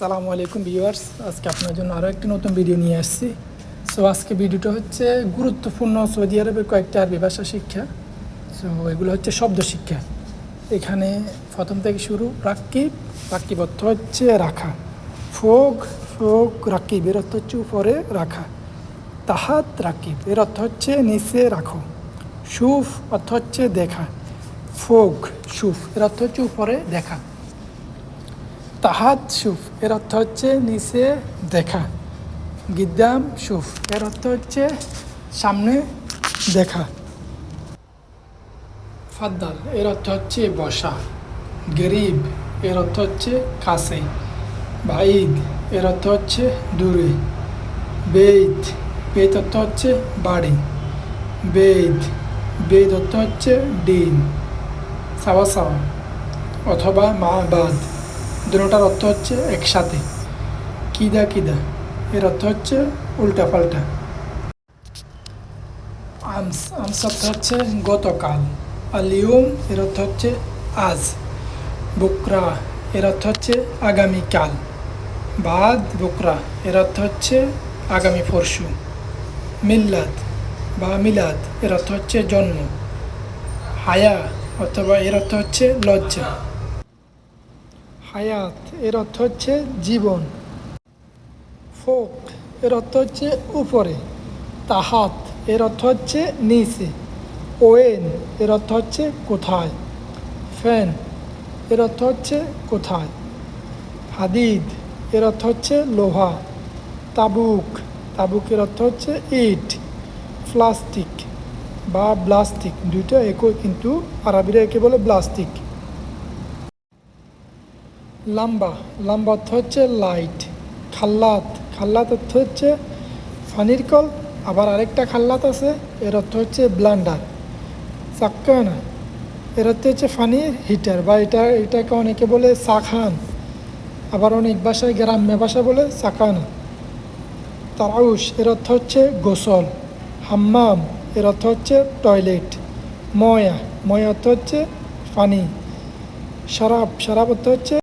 আসসালামু আলাইকুম ভিউয়ার্স, আজকে আপনার জন্য আরও একটি নতুন ভিডিও নিয়ে আসছি। সো আজকে ভিডিওটা হচ্ছে গুরুত্বপূর্ণ সৌদি আরবের কয়েকটি আরবি ভাষা শিক্ষা। সো এগুলো হচ্ছে শব্দ শিক্ষা। এখানে প্রথম থেকে শুরু রাকিব অর্থ হচ্ছে রাখা। ফোক রাকিব এর অর্থ হচ্ছে উপরে রাখা। তাহাত রাকিব এর অর্থ হচ্ছে নিচে রাখো। শুফ অর্থ হচ্ছে দেখা। ফোক শুফ এর অর্থ হচ্ছে উপরে দেখা। তাহাত শুফ এর অর্থ হচ্ছে নিচে দেখা। গিদ্দাম শুফ এর অর্থ হচ্ছে সামনে দেখা। ফাদ্দাল এর অর্থ হচ্ছে বসা। গরিব এর অর্থ হচ্ছে কাছে। ভাইদ এর অর্থ হচ্ছে দূরে। বেত অর্থ হচ্ছে বাড়ি। বেদ অর্থ হচ্ছে ডিম। সাওয়া অথবা বাদ দুটোটার অর্থ হচ্ছে একসাথে। কিদা এর অর্থ হচ্ছে উল্টাপাল্টা। আমস অর্থ হচ্ছে গতকাল। আলিয়ম এর অর্থ হচ্ছে আজ। বুকরা এর অর্থ হচ্ছে আগামীকাল। বুকরা এর অর্থ হচ্ছে আগামী পরশু। মিলাদ এর অর্থ হচ্ছে জন্ম। হায়া অথবা এর অর্থ হচ্ছে লজ্জা। হায়াত এর অর্থ হচ্ছে জীবন। ফোক এর অর্থ হচ্ছে উপরে। তাহাত এর অর্থ হচ্ছে নিচে। ওয়েন এর অর্থ হচ্ছে কোথায়। ফ্যান এর অর্থ হচ্ছে কোথায়। হাদিদ এর অর্থ হচ্ছে লোহা। তাবুক এর অর্থ হচ্ছে ইট। ব্লাস্টিক দুইটা একই, কিন্তু আরবিরা একে বলে ব্লাস্টিক। লাম্বা অর্থ হচ্ছে লাইট। খাল্লাত অর্থ হচ্ছে পানির কল। আবার আরেকটা খাল্লাত আছে, এর অর্থ হচ্ছে ব্লান্ডার। চাক্কানা এর অর্থ হচ্ছে পানির হিটার, বা এটাকে অনেকে বলে চাখান। আবার অনেক ভাষায় গ্রাম্য ভাষা বলে চাকানা। তারাউশ এর অর্থ হচ্ছে গোসল। হাম্মাম এর অর্থ হচ্ছে টয়লেট। ময়া অর্থ হচ্ছে পানি। শরাব অর্থ হচ্ছে